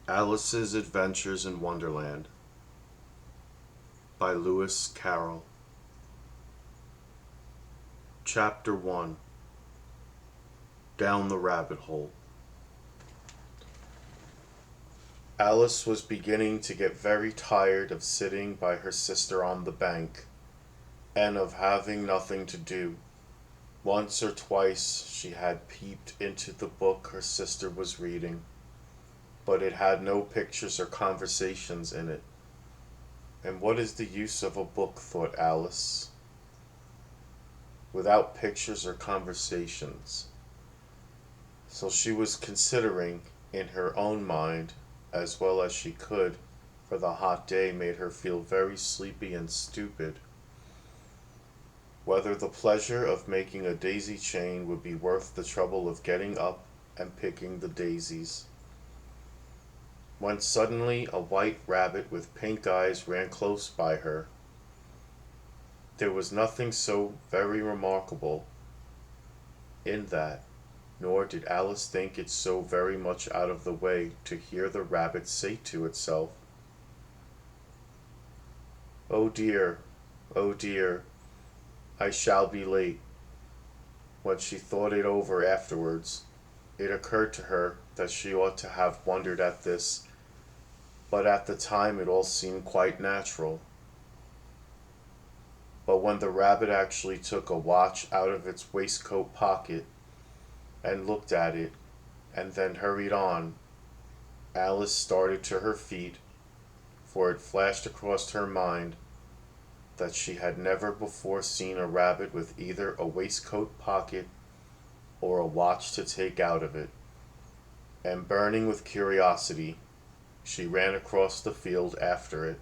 Alice's Adventures in Wonderland by Lewis Carroll. Chapter 1. Down the Rabbit Hole. Alice was beginning to get very tired of sitting by her sister on the bank, and of having nothing to do. Once or twice she had peeped into the book her sister was reading, but it had no pictures or conversations in it. And what is the use of a book, thought Alice, without pictures or conversations? So she was considering, in her own mind, as well as she could, for the hot day made her feel very sleepy and stupid, whether the pleasure of making a daisy chain would be worth the trouble of getting up and picking the daisies, when suddenly a white rabbit with pink eyes ran close by her. There was nothing so very remarkable in that, nor did Alice think it so very much out of the way to hear the rabbit say to itself, "Oh dear, oh dear, I shall be late." When she thought it over afterwards, it occurred to her that she ought to have wondered at this, but at the time it all seemed quite natural. But when the rabbit actually took a watch out of its waistcoat pocket and looked at it, and then hurried on, Alice started to her feet, for it flashed across her mind that she had never before seen a rabbit with either a waistcoat pocket or a watch to take out of it, and burning with curiosity, she ran across the field after it,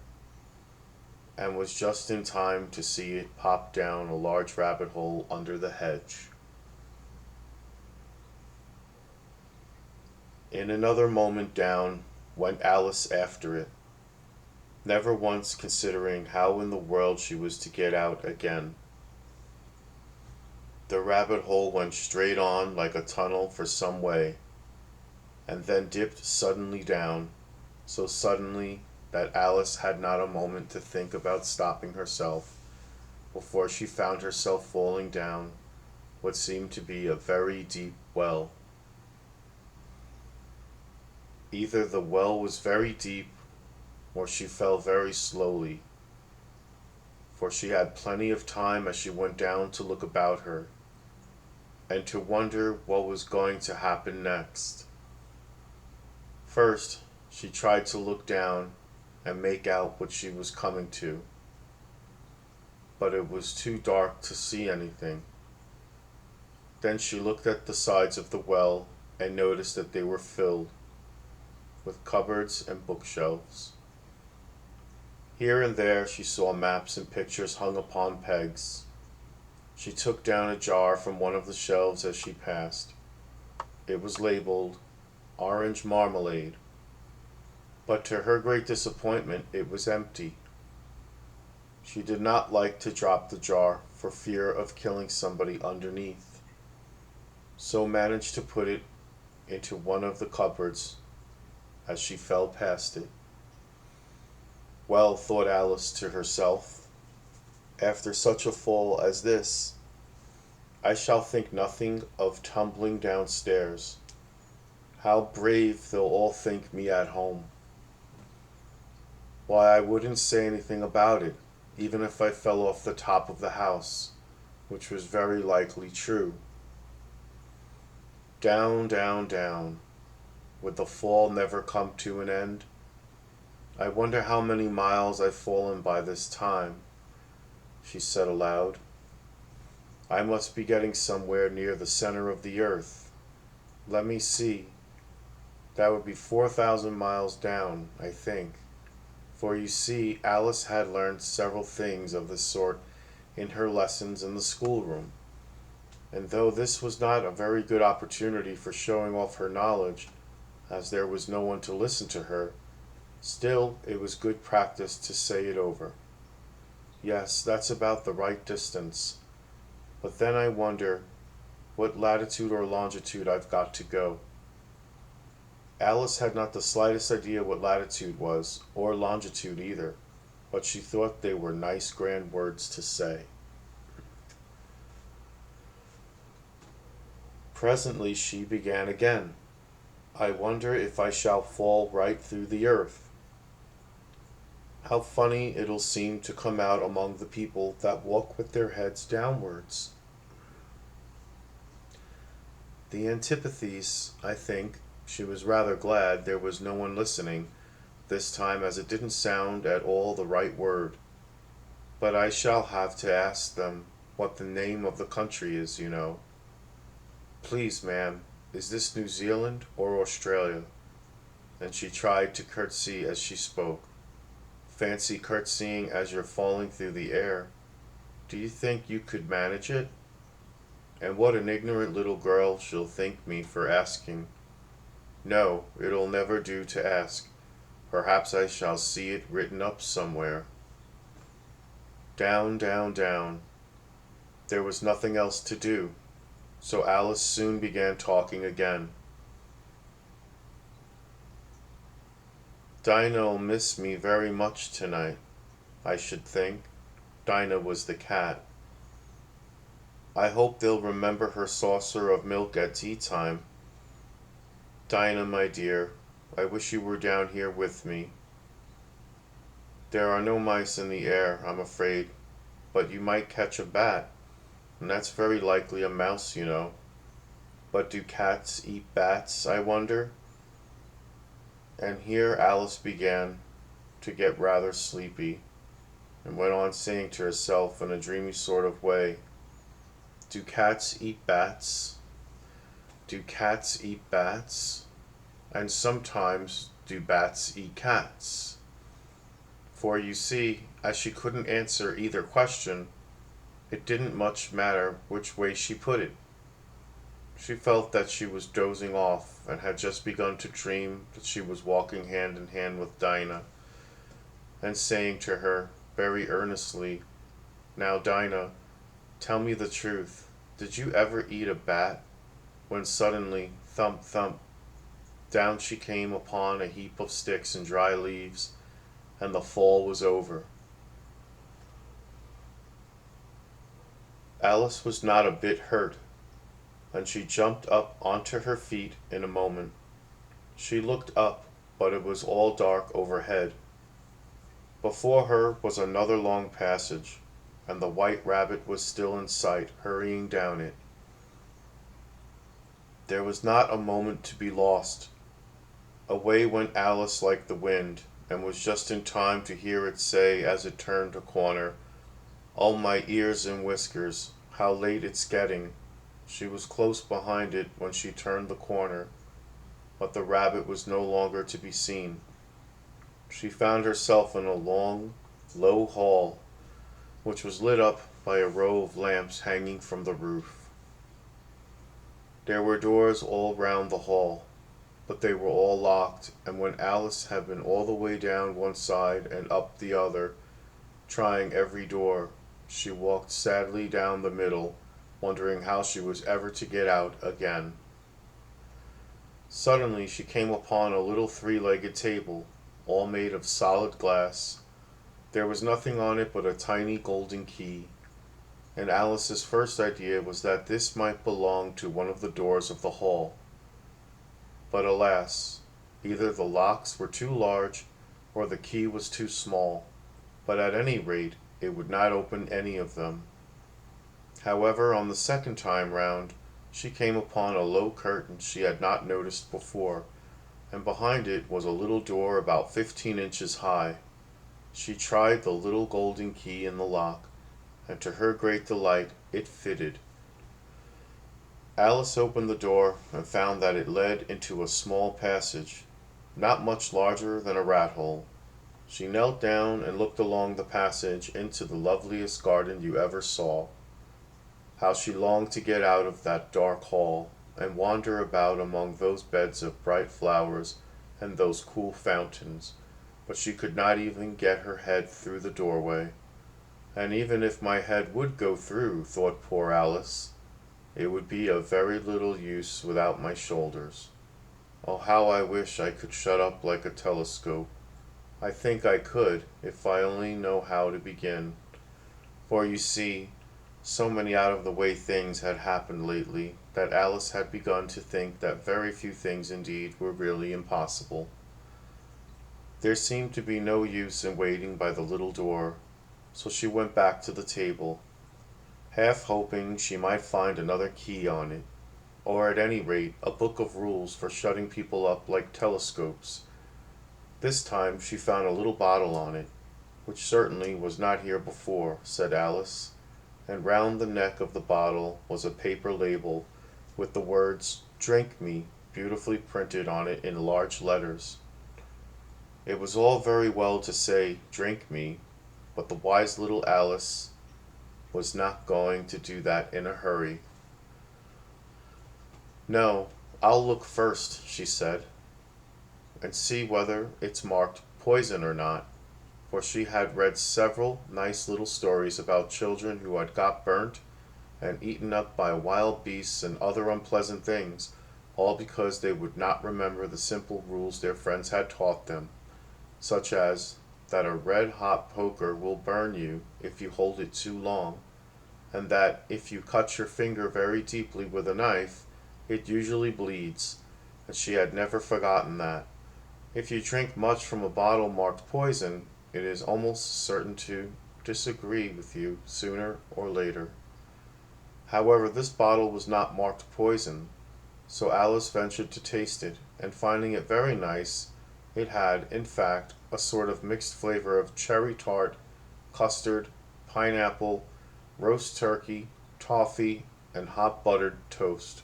and was just in time to see it pop down a large rabbit hole under the hedge. In another moment down went Alice after it, never once considering how in the world she was to get out again. The rabbit hole went straight on like a tunnel for some way, and then dipped suddenly down, so suddenly that Alice had not a moment to think about stopping herself before she found herself falling down what seemed to be a very deep well. Either the well was very deep, or she fell very slowly, for she had plenty of time as she went down to look about her, and to wonder what was going to happen next. First, she tried to look down and make out what she was coming to, but it was too dark to see anything. Then she looked at the sides of the well and noticed that they were filled with cupboards and bookshelves. Here and there she saw maps and pictures hung upon pegs. She took down a jar from one of the shelves as she passed. It was labeled "Orange Marmalade," but to her great disappointment it was empty. She did not like to drop the jar for fear of killing somebody underneath, so managed to put it into one of the cupboards as she fell past it. Well, thought Alice to herself, after such a fall as this, I shall think nothing of tumbling downstairs. How brave they'll all think me at home. Why, I wouldn't say anything about it, even if I fell off the top of the house, which was very likely true. Down, down, down. Would the fall never come to an end? I wonder how many miles I've fallen by this time, she said aloud. I must be getting somewhere near the center of the earth. Let me see. That would be 4,000 miles down, I think. For you see, Alice had learned several things of this sort in her lessons in the schoolroom, and though this was not a very good opportunity for showing off her knowledge, as there was no one to listen to her, still it was good practice to say it over. Yes, that's about the right distance, but then I wonder what latitude or longitude I've got to go. Alice had not the slightest idea what latitude was, or longitude either, but she thought they were nice grand words to say. Presently she began again. I wonder if I shall fall right through the earth. How funny it'll seem to come out among the people that walk with their heads downwards. The antipathies, I think, she was rather glad there was no one listening this time, as it didn't sound at all the right word. But I shall have to ask them what the name of the country is, you know. Please, ma'am, is this New Zealand or Australia? And she tried to curtsy as she spoke. Fancy curtsying as you're falling through the air. Do you think you could manage it? And what an ignorant little girl she'll think me for asking. No, it'll never do to ask. Perhaps I shall see it written up somewhere. Down, down, down. There was nothing else to do, so Alice soon began talking again. Dinah'll miss me very much tonight, I should think. Dinah was the cat. I hope they'll remember her saucer of milk at tea time. Dinah, my dear, I wish you were down here with me. There are no mice in the air, I'm afraid, but you might catch a bat, and that's very likely a mouse, you know. But do cats eat bats, I wonder? And here Alice began to get rather sleepy, and went on saying to herself in a dreamy sort of way, do cats eat bats? Do cats eat bats? And sometimes do bats eat cats? For you see, as she couldn't answer either question, it didn't much matter which way she put it. She felt that she was dozing off, and had just begun to dream that she was walking hand in hand with Dinah, and saying to her very earnestly, Now, Dinah, tell me the truth. Did you ever eat a bat? When suddenly, thump, thump, down she came upon a heap of sticks and dry leaves, and the fall was over. Alice was not a bit hurt, and she jumped up onto her feet in a moment. She looked up, but it was all dark overhead. Before her was another long passage, and the white rabbit was still in sight, hurrying down it. There was not a moment to be lost. Away went Alice like the wind, and was just in time to hear it say as it turned a corner, Oh, my ears and whiskers, how late it's getting. She was close behind it when she turned the corner, but the rabbit was no longer to be seen. She found herself in a long, low hall, which was lit up by a row of lamps hanging from the roof. There were doors all round the hall, but they were all locked, and when Alice had been all the way down one side and up the other, trying every door, she walked sadly down the middle, wondering how she was ever to get out again. Suddenly she came upon a little three-legged table, all made of solid glass. There was nothing on it but a tiny golden key, and Alice's first idea was that this might belong to one of the doors of the hall. But alas, either the locks were too large or the key was too small, but at any rate it would not open any of them. However, on the second time round, she came upon a low curtain she had not noticed before, and behind it was a little door about 15 inches high. She tried the little golden key in the lock, and to her great delight it fitted. Alice opened the door and found that it led into a small passage, not much larger than a rat hole. She knelt down and looked along the passage into the loveliest garden you ever saw. How she longed to get out of that dark hall, and wander about among those beds of bright flowers and those cool fountains, but she could not even get her head through the doorway. And even if my head would go through, thought poor Alice, it would be of very little use without my shoulders. Oh, how I wish I could shut up like a telescope. I think I could, if I only know how to begin. For you see, so many out of the way things had happened lately that Alice had begun to think that very few things indeed were really impossible. There seemed to be no use in waiting by the little door, so she went back to the table, half hoping she might find another key on it, or at any rate a book of rules for shutting people up like telescopes. This time she found a little bottle on it, which certainly was not here before, said Alice, and round the neck of the bottle was a paper label with the words "Drink Me" beautifully printed on it in large letters. It was all very well to say "Drink me," but the wise little Alice was not going to do that in a hurry. "No, I'll look first," she said, "and see whether it's marked poison or not," for she had read several nice little stories about children who had got burnt and eaten up by wild beasts and other unpleasant things, all because they would not remember the simple rules their friends had taught them, such as that a red-hot poker will burn you if you hold it too long, and that if you cut your finger very deeply with a knife, it usually bleeds, and she had never forgotten that. If you drink much from a bottle marked poison, it is almost certain to disagree with you sooner or later. However, this bottle was not marked poison, so Alice ventured to taste it, and finding it very nice, it had, in fact, a sort of mixed flavor of cherry tart, custard, pineapple, roast turkey, toffee, and hot buttered toast.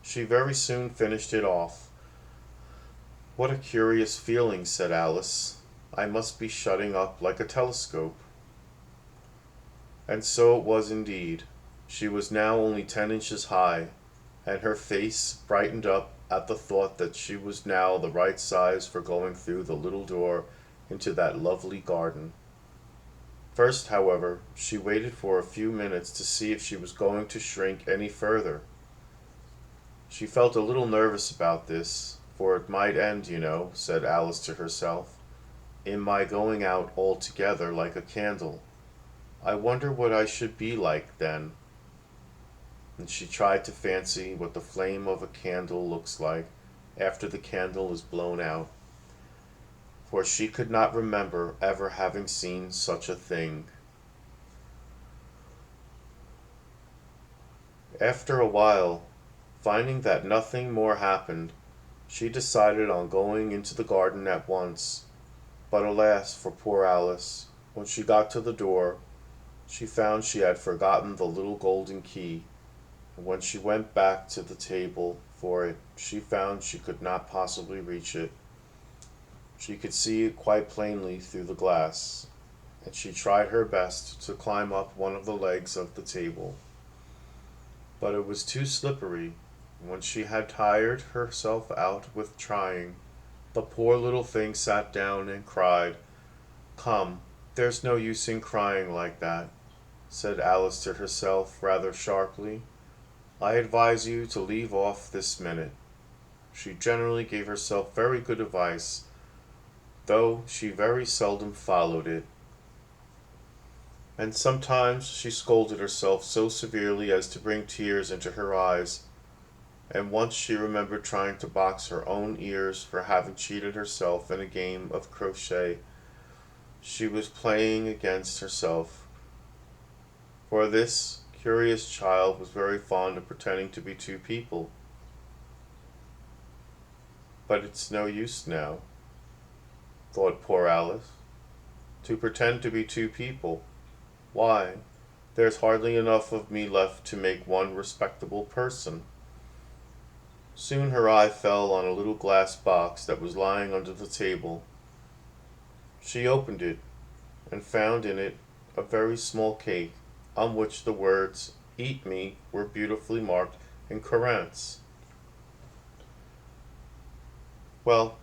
She very soon finished it off. "What a curious feeling," said Alice. "I must be shutting up like a telescope." And so it was indeed. She was now only 10 inches high, and her face brightened up at the thought that she was now the right size for going through the little door into that lovely garden. First, however, she waited for a few minutes to see if she was going to shrink any further. She felt a little nervous about this, for it might end, you know, said Alice to herself, in my going out altogether like a candle. I wonder what I should be like then. And she tried to fancy what the flame of a candle looks like after the candle is blown out, for she could not remember ever having seen such a thing. After a while, finding that nothing more happened, she decided on going into the garden at once. But alas for poor Alice, when she got to the door, she found she had forgotten the little golden key, and when she went back to the table for it, she found she could not possibly reach it. She could see it quite plainly through the glass, and she tried her best to climb up one of the legs of the table. But it was too slippery, and when she had tired herself out with trying, the poor little thing sat down and cried. "Come, there's no use in crying like that," said Alice to herself rather sharply. "I advise you to leave off this minute." She generally gave herself very good advice, though she very seldom followed it. And sometimes she scolded herself so severely as to bring tears into her eyes, and once she remembered trying to box her own ears for having cheated herself in a game of crochet. She was playing against herself, for this curious child was very fond of pretending to be two people. But it's no use now, thought poor Alice, to pretend to be two people. Why, there's hardly enough of me left to make one respectable person. Soon her eye fell on a little glass box that was lying under the table. She opened it, and found in it a very small cake, on which the words "Eat me" were beautifully marked in currants. "Well,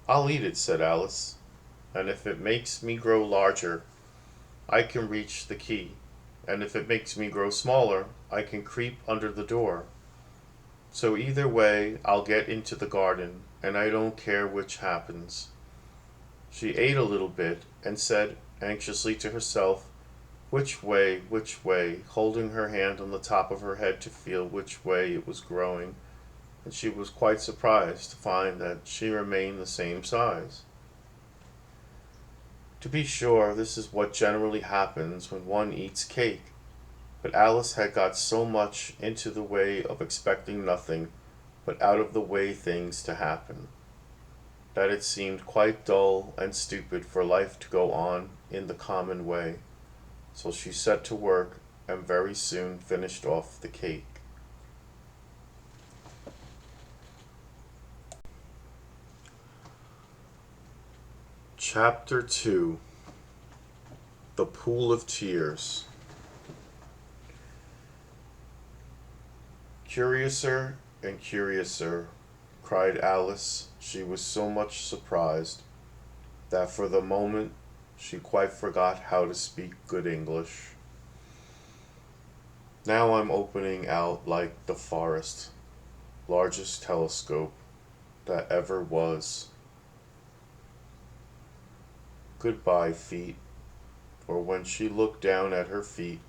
I'll eat it," said Alice, "and if it makes me grow larger, I can reach the key, and if it makes me grow smaller, I can creep under the door." So either way, I'll get into the garden, and I don't care which happens." She ate a little bit, and said anxiously to herself, which way, holding her hand on the top of her head to feel which way it was growing, and she was quite surprised to find that she remained the same size. To be sure, this is what generally happens when one eats cake, but Alice had got so much into the way of expecting nothing but out of the way things to happen, that it seemed quite dull and stupid for life to go on in the common way. So she set to work and very soon finished off the cake. Chapter 2: The Pool of Tears. "Curiouser and curiouser," cried Alice. She was so much surprised that for the moment she quite forgot how to speak good English. "Now I'm opening out like the forest, largest telescope that ever was. Goodbye, feet." For when she looked down at her feet,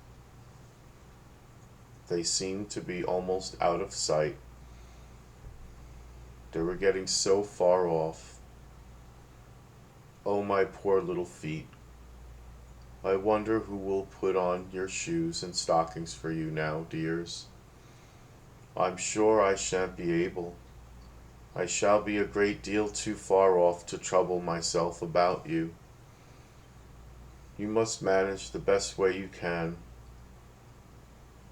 they seemed to be almost out of sight. They were getting so far off. "Oh, my poor little feet. I wonder who will put on your shoes and stockings for you now, dears. I'm sure I shan't be able. I shall be a great deal too far off to trouble myself about you. You must manage the best way you can,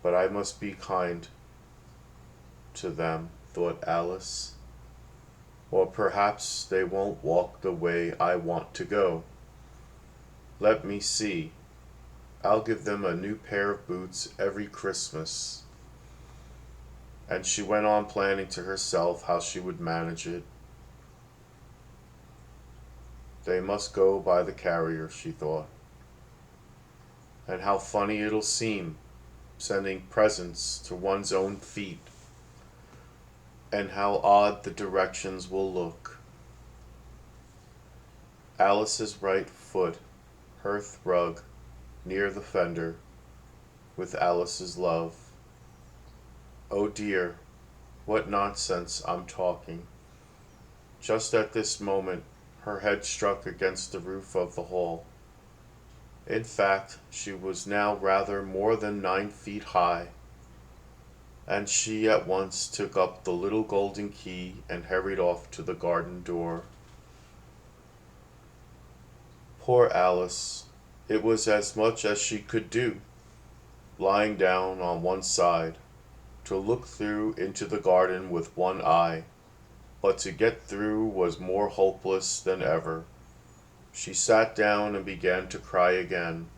but I must be kind to them," thought Alice, "or perhaps they won't walk the way I want to go. Let me see. I'll give them a new pair of boots every Christmas." And she went on planning to herself how she would manage it. "They must go by the carrier," she thought. "And how funny it'll seem, sending presents to one's own feet. And how odd the directions will look. Alice's right foot, hearth rug, near the fender, with Alice's love. Oh dear, what nonsense I'm talking." Just at this moment, her head struck against the roof of the hall. In fact, she was now rather more than 9 feet high, and she at once took up the little golden key and hurried off to the garden door. Poor Alice! It was as much as she could do, lying down on one side, to look through into the garden with one eye, but to get through was more hopeless than ever. She sat down and began to cry again.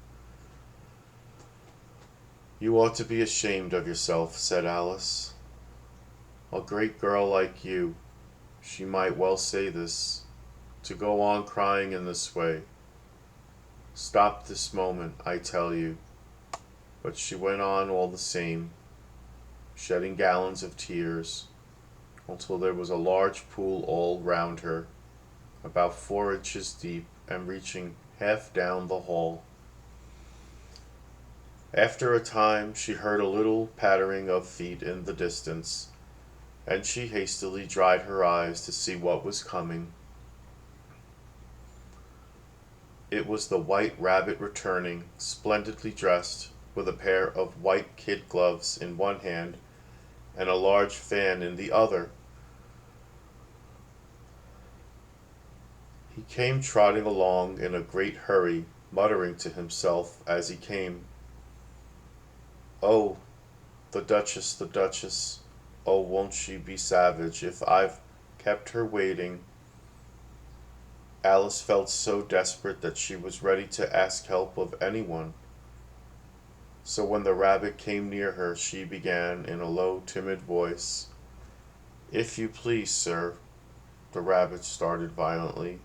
"You ought to be ashamed of yourself," said Alice. "A great girl like you," she might well say this, "to go on crying in this way. Stop this moment, I tell you." But she went on all the same, shedding gallons of tears, until there was a large pool all round her, about 4 inches deep and reaching half down the hall. After a time she heard a little pattering of feet in the distance, and she hastily dried her eyes to see what was coming. It was the White Rabbit returning, splendidly dressed, with a pair of white kid gloves in one hand and a large fan in the other. He came trotting along in a great hurry, muttering to himself as he came, "Oh, the Duchess, the Duchess! Oh, won't she be savage if I've kept her waiting?" Alice felt so desperate that she was ready to ask help of anyone. So when the rabbit came near her, she began in a low, timid voice, "If you please, sir." The rabbit started violently,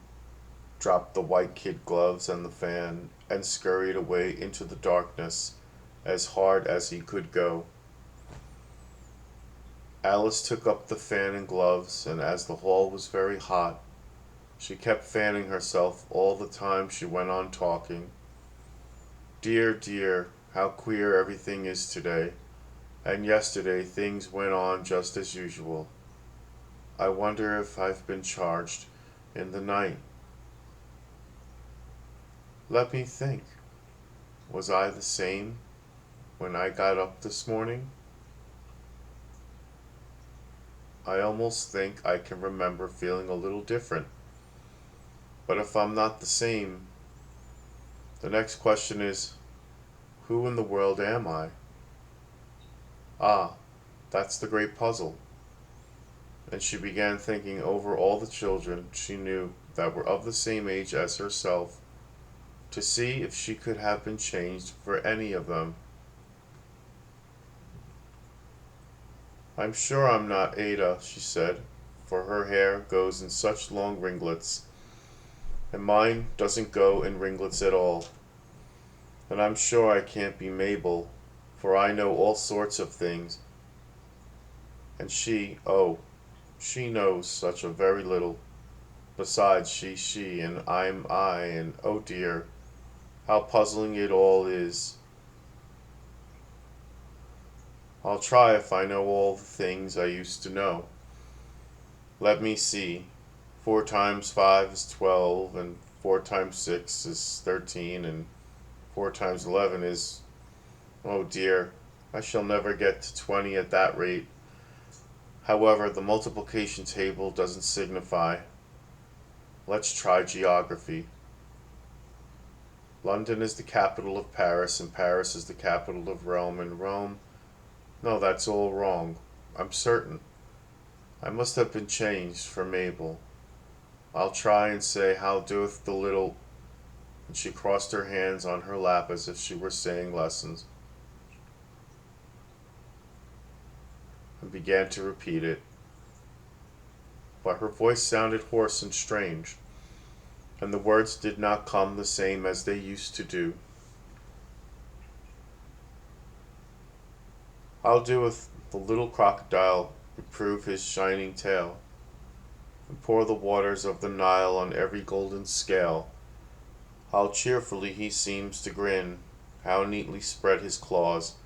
dropped the white kid gloves and the fan, and scurried away into the darkness as hard as he could go. Alice took up the fan and gloves, and as the hall was very hot, she kept fanning herself all the time she went on talking. Dear, dear, how queer everything is today, and yesterday things went on just as usual. I wonder if I've been charged in the night. Let me think. Was I the same when I got up this morning? I almost think I can remember feeling a little different. But if I'm not the same, the next question is, who in the world am I? Ah, that's the great puzzle. And she began thinking over all the children she knew that were of the same age as herself, to see if she could have been changed for any of them. I'm sure I'm not Ada, she said, for her hair goes in such long ringlets, and mine doesn't go in ringlets at all. And I'm sure I can't be Mabel, for I know all sorts of things, and she knows such a very little. Besides, she's she, and I'm I, and oh dear, how puzzling it all is. I'll try if I know all the things I used to know. Let me see. 4 times 5 is 12, and 4 times 6 is 13, and 4 times 11 is... Oh dear, I shall never get to 20 at that rate. However, the multiplication table doesn't signify. Let's try geography. London is the capital of Paris, and Paris is the capital of Rome, and Rome... No, that's all wrong. I'm certain. I must have been changed for Mabel. I'll try and say how doeth the little... And she crossed her hands on her lap as if she were saying lessons, and began to repeat it. But her voice sounded hoarse and strange, and the words did not come the same as they used to do. How doeth the little crocodile reprove his shining tail, and pour the waters of the Nile on every golden scale? How cheerfully he seems to grin, how neatly spread his claws,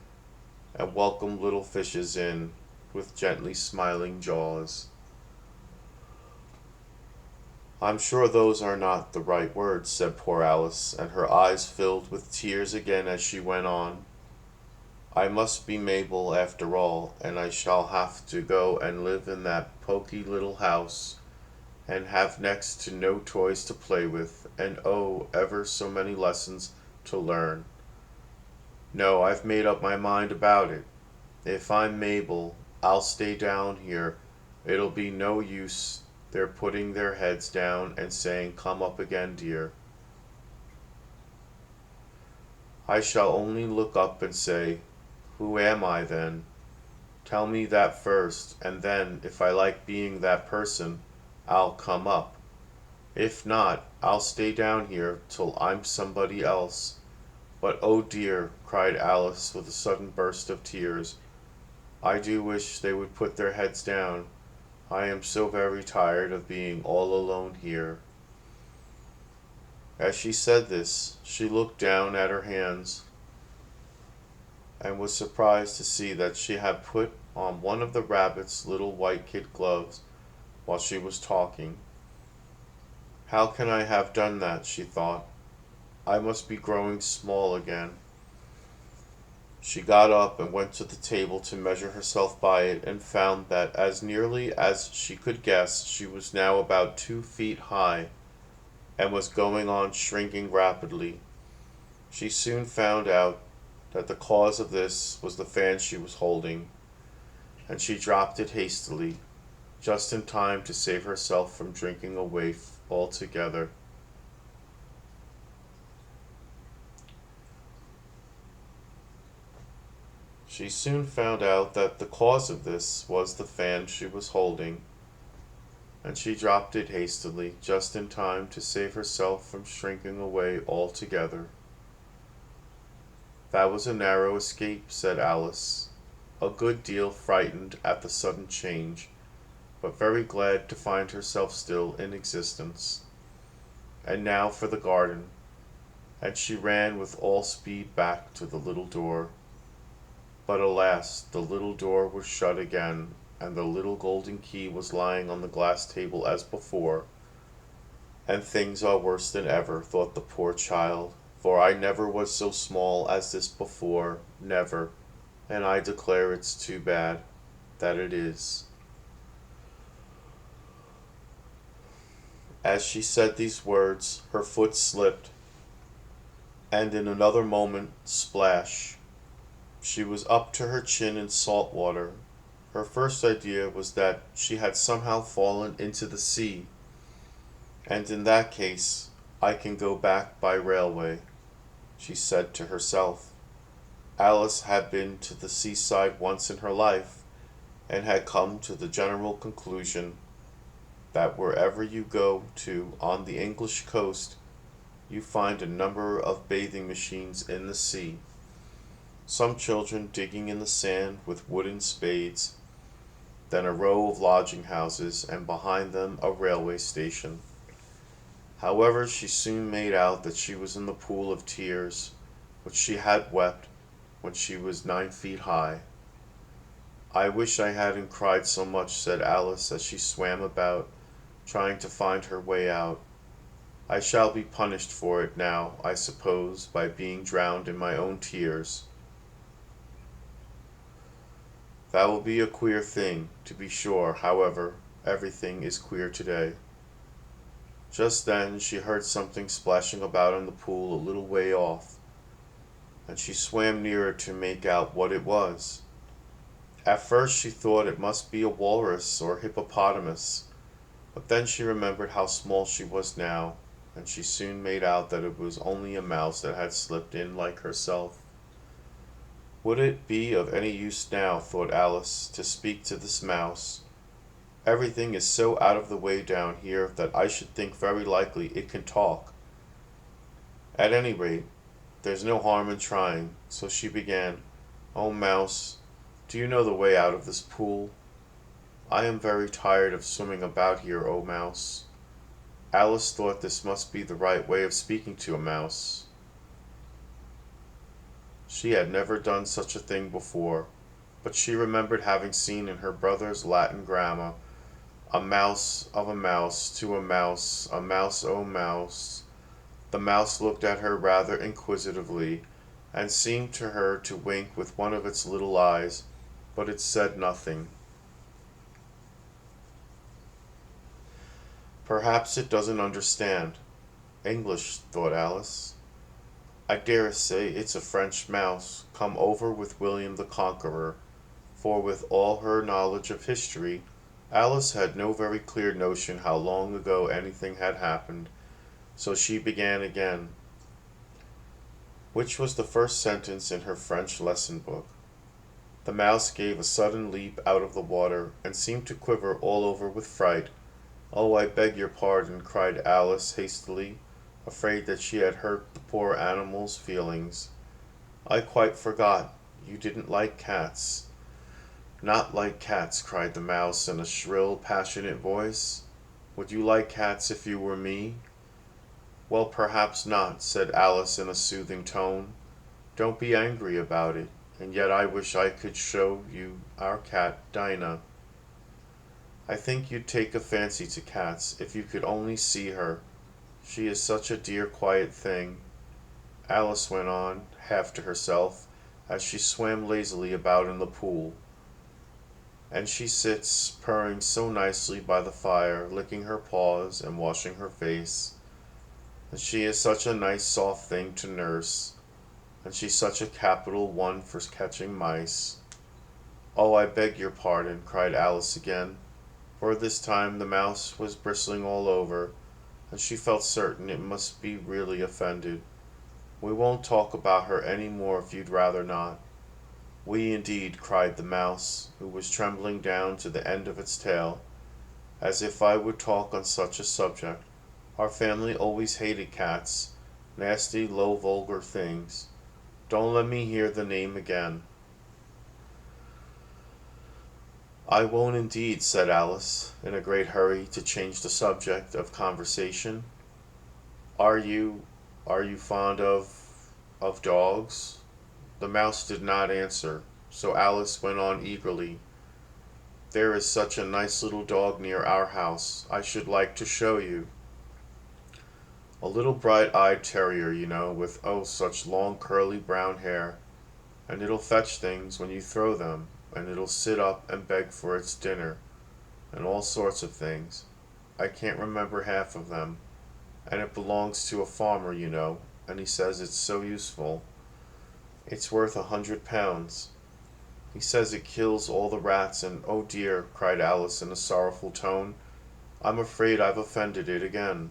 and welcome little fishes in with gently smiling jaws. I'm sure those are not the right words, said poor Alice, and her eyes filled with tears again as she went on. I must be Mabel after all, and I shall have to go and live in that poky little house, and have next to no toys to play with, and oh, ever so many lessons to learn. No, I've made up my mind about it. If I'm Mabel, I'll stay down here. It'll be no use their putting their heads down and saying, "Come up again, dear." I shall only look up and say, "Who am I, then? Tell me that first, and then, if I like being that person, I'll come up. If not, I'll stay down here till I'm somebody else." But oh dear, cried Alice with a sudden burst of tears, I do wish they would put their heads down. I am so very tired of being all alone here. As she said this, she looked down at her hands, and was surprised to see that she had put on one of the rabbit's little white kid gloves while she was talking. How can I have done that, she thought. I must be growing small again. She got up and went to the table to measure herself by it, and found that as nearly as she could guess, she was now about 2 feet high, and was going on shrinking rapidly. She soon found out that the cause of this was the fan she was holding, and she dropped it hastily, just in time to save herself from drinking away altogether. She soon found out that the cause of this was the fan she was holding, and she dropped it hastily, just in time to save herself from shrinking away altogether. That was a narrow escape, said Alice. a good deal frightened at the sudden change, but very glad to find herself still in existence. And now for the garden, and she ran with all speed back to the little door. But alas, the little door was shut again, and the little golden key was lying on the glass table as before. And things are worse than ever, thought the poor child, for I never was so small as this before, never, and I declare it's too bad that it is. As she said these words, her foot slipped, and in another moment, splash, she was up to her chin in salt water. Her first idea was that she had somehow fallen into the sea, and in that case, I can go back by railway, she said to herself. Alice had been to the seaside once in her life, and had come to the general conclusion that wherever you go to on the English coast, you find a number of bathing machines in the sea, some children digging in the sand with wooden spades, then a row of lodging houses, and behind them a railway station. However, she soon made out that she was in the pool of tears which she had wept when she was 9 feet high. I wish I hadn't cried so much, said Alice as she swam about, trying to find her way out. I shall be punished for it now, I suppose, by being drowned in my own tears. That will be a queer thing, to be sure. However, everything is queer today. Just then she heard something splashing about in the pool a little way off, and she swam nearer to make out what it was. At first she thought it must be a walrus or hippopotamus, but then she remembered how small she was now, and she soon made out that it was only a mouse that had slipped in like herself. Would it be of any use now, thought Alice, to speak to this mouse? Everything is so out of the way down here that I should think very likely it can talk. At any rate, there's no harm in trying, so she began, "Oh, mouse, do you know the way out of this pool? I am very tired of swimming about here, oh mouse." Alice thought this must be the right way of speaking to a mouse. She had never done such a thing before, but she remembered having seen in her brother's Latin grammar, "A mouse of a mouse to a mouse, a mouse, oh mouse." The mouse looked at her rather inquisitively, and seemed to her to wink with one of its little eyes, but it said nothing. Perhaps it doesn't understand English, thought Alice. I dare say it's a French mouse come over with William the Conqueror, for with all her knowledge of history, Alice had no very clear notion how long ago anything had happened, so she began again. Which was the first sentence in her French lesson book? The mouse gave a sudden leap out of the water, and seemed to quiver all over with fright. "Oh, I beg your pardon," cried Alice hastily, afraid that she had hurt the poor animal's feelings. "I quite forgot. You didn't like cats." "Not like cats," cried the mouse in a shrill, passionate voice. "Would you like cats if you were me?" "Well, perhaps not," said Alice in a soothing tone. "Don't be angry about it, and yet I wish I could show you our cat Dinah. I think you'd take a fancy to cats if you could only see her. She is such a dear quiet thing," Alice went on, half to herself, as she swam lazily about in the pool. "And she sits purring so nicely by the fire, licking her paws and washing her face. And she is such a nice soft thing to nurse, and she's such a capital one for catching mice." "Oh, I beg your pardon," cried Alice again, for this time the mouse was bristling all over, and she felt certain it must be really offended. "We won't talk about her any more if you'd rather not." "We indeed," cried the mouse, who was trembling down to the end of its tail. "As if I would talk on such a subject. Our family always hated cats, nasty, low, vulgar things. Don't let me hear the name again." I won't indeed, said Alice, in a great hurry to change the subject of conversation. Are you are you fond of dogs? The mouse did not answer, so Alice went on eagerly. There is such a nice little dog near our house. I should like to show you. A little bright-eyed terrier, you know, with oh such long curly brown hair, and it'll fetch things when you throw them, and it'll sit up and beg for its dinner, and all sorts of things. I can't remember half of them, and it belongs to a farmer, you know, and he says it's so useful. It's worth £100. He says it kills all the rats, and oh dear, cried Alice in a sorrowful tone, I'm afraid I've offended it again.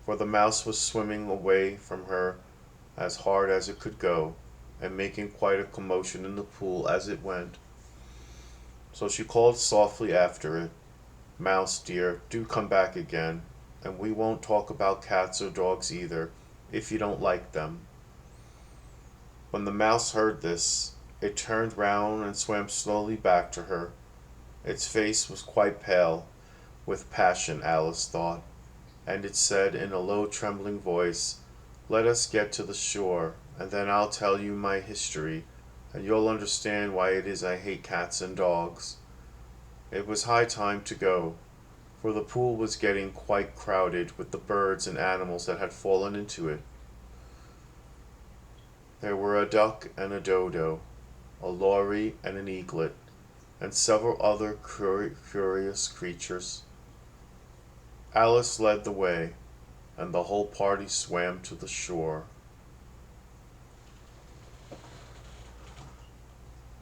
For the mouse was swimming away from her as hard as it could go, and making quite a commotion in the pool as it went. So she called softly after it, Mouse dear, do come back again, and we won't talk about cats or dogs either, if you don't like them. When the mouse heard this, it turned round and swam slowly back to her. Its face was quite pale with passion, Alice thought, and it said in a low trembling voice, let us get to the shore, and then I'll tell you my history, and you'll understand why it is I hate cats and dogs. It was high time to go, for the pool was getting quite crowded with the birds and animals that had fallen into it. There were a duck and a dodo, a lory and an eaglet, and several other curious creatures. Alice led the way, and the whole party swam to the shore.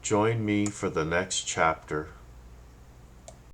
Join me for the next chapter.